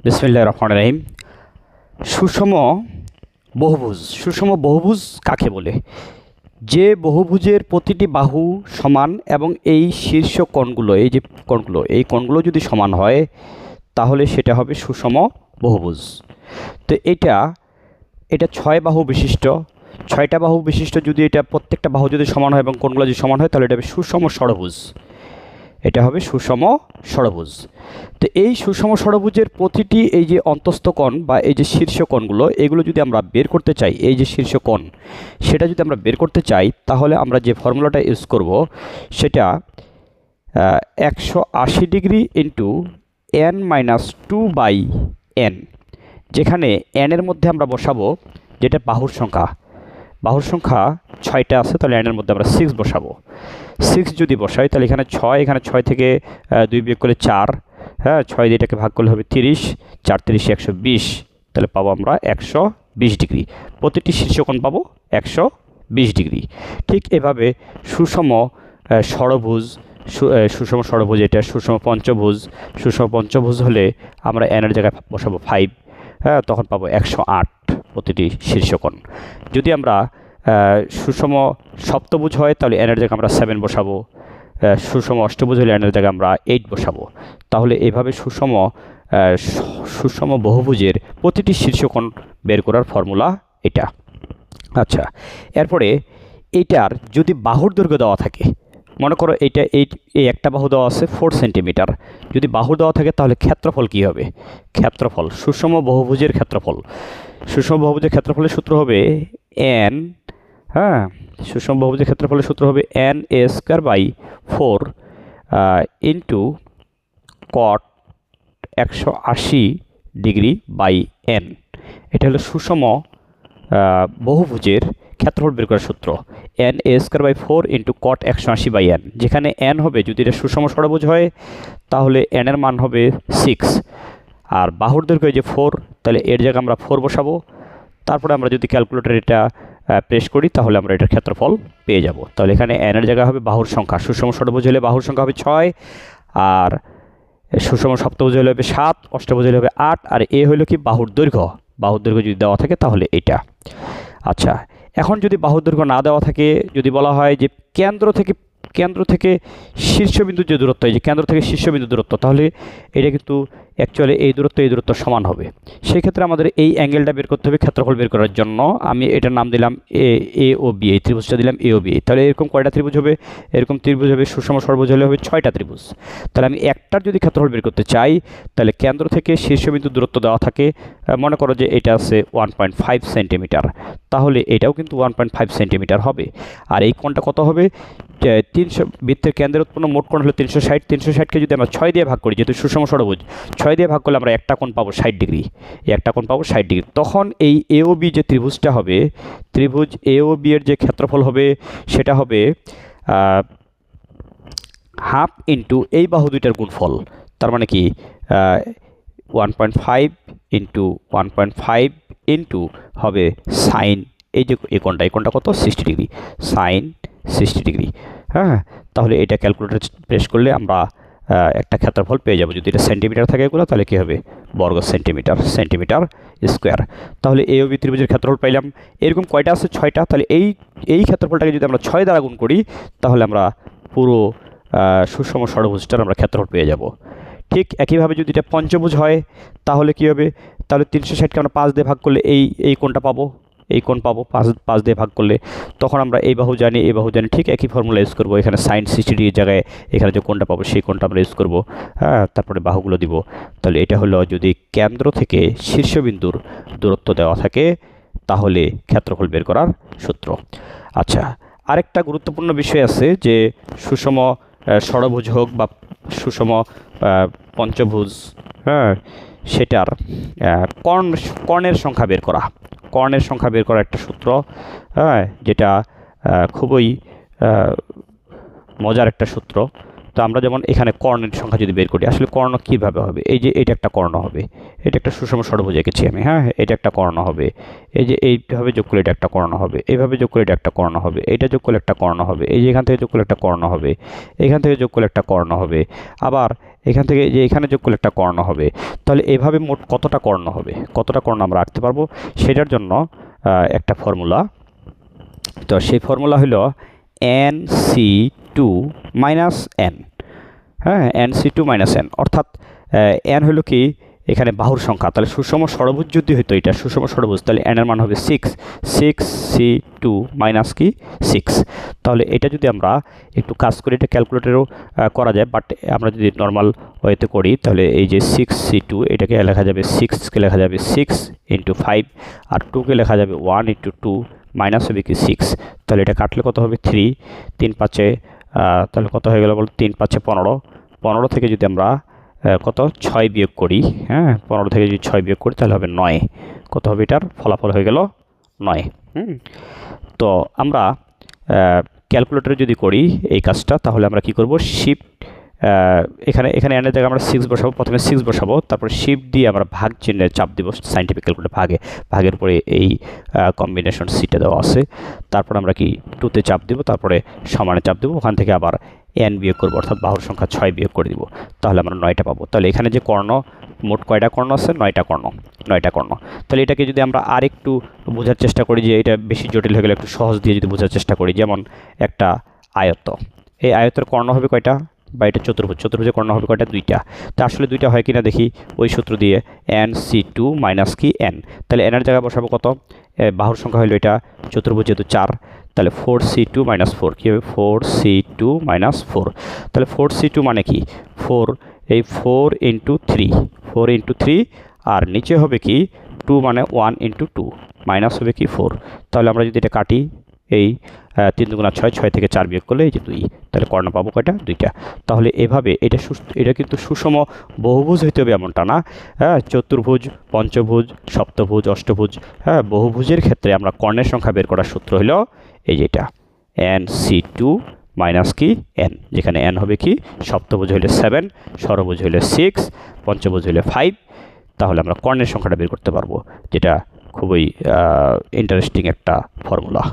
বিসমিল্লাহির রহমানির রহিম। সুষম বহুভুজ কাকে বলে? যে বহুভুজের প্রতিটি বাহু সমান এবং এই শীর্ষ কোণগুলো, এই কোণগুলো যদি সমান হয় তাহলে সেটা হবে সুষম বহুভুজ। তো এটা 6 বাহু বিশিষ্ট, 6টা বাহু বিশিষ্ট যদি এটা প্রত্যেকটা বাহু যদি সমান হয় এবং কোণগুলো যদি সমান হয় তাহলে এটা হবে সুষম ষড়ভুজ। এটা হবে সুষম ষড়ভুজ। তো এই সুষম ষড়ভুজের প্রতিটি এই যে অন্তস্থ কোণ বা এই যে শীর্ষ কোণগুলো, এগুলো যদি আমরা বের করতে চাই, এই যে শীর্ষ কোণ সেটা যদি আমরা বের করতে চাই তাহলে আমরা যে ফর্মুলাটা ইউজ করব সেটা 180 ডিগ্রি ইন্টু n-2/n, যেখানে n এর মধ্যে আমরা বসাবো যেটা বাহুর সংখ্যা 6টা আছে, তাহলে n এর মধ্যে আমরা 6 বসাবো। 6 যদি বসাই তাহলে এখানে 6 থেকে 2 বিয়োগ করলে 4, হ্যাঁ 6 দিয়ে এটাকে ভাগ করলে হবে 30, 4 30 120, তাহলে পাবো আমরা 120 ডিগ্রি। প্রতিটি শীর্ষকোণ পাবো 120 ডিগ্রি। ঠিক এভাবে সুষম ষড়ভুজ, এটা সুষম পঞ্চভুজ হলে আমরা n এর জায়গায় বসাবো 5, হ্যাঁ তখন পাবো 108 প্রতিটি শীর্ষকোণ। যদি আমরা সুষম সপ্তভুজ হয় তাহলে n এর জায়গায় আমরা 7 বসাবো, সুষম অষ্টভুজ হলে n এর জায়গায় আমরা 8 বসাবো। তাহলে এইভাবে সুষম বহুভুজের প্রতিটি শীর্ষকোণ বের করার ফর্মুলা এটা। আচ্ছা, এরপরে এইটার যদি বাহুর দৈর্ঘ্য দেওয়া থাকে, মনে করো এই একটা বাহু দেওয়া আছে 4 সেন্টিমিটার, যদি বাহু দেওয়া থাকে তাহলে ক্ষেত্রফল কী হবে? ক্ষেত্রফল, সুষম বহুভুজের ক্ষেত্রফলের সূত্র হবে n, হ্যাঁ সুষম বহুভুজের ক্ষেত্রফলের সূত্র হবে n²/4 into cot 180 degree by n। এটা হলো সুষম বহুভুজের ক্ষেত্রফল বের করার সূত্র, n²/4 ইন্টু cot 180/n, যেখানে n হবে, যদি এটা সুষম ষড়ভুজ হয় তাহলে n এর মান হবে 6, আর বাহুর দৈর্ঘ্য যে 4, তাহলে এর জায়গায় আমরা 4 বসাবো। তারপরে আমরা যদি ক্যালকুলেটর এটা প্রেস করি তাহলে আমরা এটার ক্ষেত্রফল পেয়ে যাব। তাহলে এখানে n এর জায়গা হবে বাহুর সংখ্যা, সুষম ষড়ভুজ হলে বাহুর সংখ্যা হবে 6, আর সুষম সপ্তভুজ হলে হবে 7, অষ্টভুজ হলে হবে 8, আর এ হলো কি বাহুর দৈর্ঘ্য যদি দেওয়া থাকে তাহলে এটা। আচ্ছা, এখন যদি বাহুর দৈর্ঘ্য না দেওয়া থাকে, যদি বলা হয় যে কেন্দ্র থেকে শীর্ষবিন্দুর যে দূরত্ব, এই যে কেন্দ্র থেকে শীর্ষবিন্দু দূরত্ব, তাহলে এটা কিন্তু অ্যাকচুয়ালি এই দূরত্ব সমান হবে। সেই ক্ষেত্রে আমাদের এই অ্যাঙ্গেলটা বের করতে হবে ক্ষেত্রফল বের করার জন্য। আমি এটার নাম দিলাম এ ও বি, এই ত্রিভুজটা দিলাম এ ও বি। তাহলে এরকম কয়টা ত্রিভুজ হবে? এরকম ত্রিভুজ হবে, সুষম ষড়ভুজ হলে হবে 6টা ত্রিভুজ। তাহলে আমি একটার যদি ক্ষেত্রফল বের করতে চাই তাহলে কেন্দ্র থেকে শীর্ষবিন্দু দূরত্ব দেওয়া থাকে, মনে করো যে এটা আছে 1.5 সেন্টিমিটার, তাহলে এটাও কিন্তু 1.5 সেন্টিমিটার হবে। আর এই কোণটা কত হবে? 300, বৃত্তের কেন্দ্রের উৎপন্ন মোট কোণ হলো 360, 360কে যদি আমরা 6 দিয়ে ভাগ করি, যেহেতু সুষম ষড়ভুজ 6 দিয়ে ভাগ করলে আমরা একটা কোণ পাবো 60 ডিগ্রি, তখন এই এ ও বি যে ত্রিভুজটা হবে, ত্রিভুজ এ ও বি এর যে ক্ষেত্রফল হবে সেটা হবে হাফ ইন্টু এই বাহু দুইটার গুণফল, তার মানে কি 1.5 ইন্টু 1.5 ইন্টু হবে সাইন, এই যে এই কোণটা কত? 60 ডিগ্রি, সাইন 60 ডিগ্রি। হ্যাঁ, তাহলে এটা ক্যালকুলেটর প্রেস করলে আমরা একটা ক্ষেত্রফল পেয়ে যাব। যদি এটা সেন্টিমিটার থাকে এগুলো তাহলে কী হবে? বর্গ সেন্টিমিটার স্কোয়ার। তাহলে এ ও বি ত্রিভুজের ক্ষেত্রফল পাইলাম। এরকম কয়টা আছে? 6টা। তাহলে এই ক্ষেত্রফলটাকে যদি আমরা 6 দ্বারা গুণ করি তাহলে আমরা পুরো সুষম ষড়ভুজটার আমরা ক্ষেত্রফল পেয়ে যাব। ঠিক একইভাবে যদি এটা পঞ্চভুজ হয় তাহলে কী হবে? তাহলে 360কে আমরা 5 দিয়ে ভাগ করলে এই কোণটা পাবো, এই কোণ পাবো 5 দিয়ে ভাগ করলে। তখন আমরা এই বাহু জানি, ঠিক একই ফর্মুলা ইউজ করবো। এখানে সাইন 60 ডিগ্রির জায়গায় এখানে যে কোণটা পাবো সেই কোণটা আমরা ইউজ করবো, হ্যাঁ তারপরে বাহুগুলো দিব। তাহলে এটা হলো যদি কেন্দ্র থেকে শীর্ষবিন্দুর দূরত্ব দেওয়া থাকে তাহলে ক্ষেত্রফল বের করার সূত্র। আচ্ছা, আরেকটা গুরুত্বপূর্ণ বিষয় আছে যে সুষম ষড়ভুজ হোক বা সুষম পঞ্চভুজ, হ্যাঁ সেটার কর্ণের সংখ্যা বের করা একটা সূত্র, হ্যাঁ যেটা খুবই মজার একটা সূত্র। তো আমরা যেমন এখানে কর্ণের সংখ্যা যদি বের করি, আসলে কর্ণ কীভাবে হবে? এই যে এটা একটা কর্ণ হবে, এটা একটা সুষম ষড়ভুজ এঁকেছি আমি, হ্যাঁ এটা একটা কর্ণ হবে, এই যে এইভাবে যোগ করলে এটা একটা কর্ণ হবে, এইভাবে যোগ করলে এটা একটা কর্ণ হবে, এটা যোগ করলে একটা কর্ণ হবে, এই যে এখান থেকে যোগ করলে একটা কর্ণ হবে, এখান থেকে যোগ করলে একটা কর্ণ হবে, আবার এখান থেকে যে এখানে যোগ করলে একটা কর্ণ হবে। তাহলে এভাবে মোট কতটা কর্ণ হবে, কতটা কর্ণ আমরা রাখতে পারবো সেটার জন্য একটা ফর্মুলা। তো সেই ফর্মুলা হলো NC2 মাইনাস n। হ্যাঁ, NC2 মাইনাস n, অর্থাৎ n হলো কি এখানে বাহুর সংখ্যা। তাহলে সুষম ষড়ভুজ যদি হতো, এটা সুষম ষড়ভুজ, তাহলে n এর মান হবে 6C2 মাইনাস কি 6। তাহলে এটা যদি আমরা একটু কাজ করি, এটা ক্যালকুলেটরেও করা যায়, বাট আমরা যদি নর্মাল ওয়েতে করি তাহলে এই যে 6C2 এটাকে লেখা যাবে 6কে লেখা যাবে 6 × 5, আর 2কে লেখা যাবে 1 × 2 মাইনাস হবে কি 6। তাহলে এটা কাটলে কত হবে 3, 3 5 তাহলে কত হয়ে গেল বল, 3 5 15, 15 থেকে যদি আমরা কত 6 বিয়োগ করি, হ্যাঁ 15 থেকে যদি 6 বিয়োগ করি তাহলে হবে 9। কত হবে, এটার ফলাফল হয়ে গেল 9। তো আমরা ক্যালকুলেটরে যদি করি এই কাজটা, তাহলে আমরা কি করব, শিফট এখানে এনের জায়গায় আমরা 6 বসাবো, প্রথমে 6 বসাবো, তারপর শিফট দিয়ে আমরা ভাগ চিহ্নে চাপ দিব, সাইন্টিফিক ক্যালকুলেটর ভাগের পরে এই কম্বিনেশন সিটা দেওয়া আছে, তারপর আমরা কি 2তে চাপ দিব, তারপরে সমানে চাপ দেবো, ওখান থেকে আবার n বিয়োগ করবো, অর্থাৎ বাহুর সংখ্যা 6 বিয়োগ করে দিব, তাহলে আমরা 9টা পাবো। তাহলে এখানে যে কর্ণ, মোট কয়টা কর্ণ আছে, 9টা কর্ণ। তাহলে এটাকে যদি আমরা আর একটু বোঝার চেষ্টা করি, যে এটা বেশি জটিল হয়ে গেলে একটু সহজ দিয়ে যদি বোঝার চেষ্টা করি, যেমন একটা আয়ত, এই আয়তের কর্ণ হবে কয়টা, বা এটা চতুর্ভুজের কর্ণ হবে কয়টা, 2টা। তা আসলে 2টা হয় কিনা দেখি, ওই সূত্র দিয়ে NC2 মাইনাস কি n। তাহলে n এর জায়গায় বসাবো কত, বাহুর সংখ্যা হলো এটা, চতুর্ভুজ যেহেতু 4, তাহলে 4C2 মাইনাস 4 কী হবে, 4C2 মাইনাস 4। তাহলে 4C2 মানে কি 4, এই 4 × 3, 4 × 3, আর নিচে হবে কি 2 মানে 1 × 2 মাইনাস হবে কি 4। তাহলে আমরা যদি এটা কাটি, এই 3 × 6, 6 থেকে 4 বিয়োগ করলে এই যে 2, তাহলে কর্ণ পাবো কয়টা, 2টা। তাহলে এভাবে এটা কিন্তু সুষম বহুভুজ হইতে হবে এমনটা না, হ্যাঁ, চতুর্ভুজ, পঞ্চভুজ, সপ্তভুজ, অষ্টভুজ, হ্যাঁ, বহুভুজের ক্ষেত্রে আমরা কর্ণের সংখ্যা বের করার সূত্র হলো এই যেটা NC2 মাইনাস কি n, যেখানে n হবে কি সপ্তভুজ হইলে 7, ষড়ভুজ হইলে 6, পঞ্চভুজ হইলে 5। তাহলে আমরা কর্ণের সংখ্যাটা বের করতে পারবো, যেটা খুবই ইন্টারেস্টিং একটা ফর্মুলা।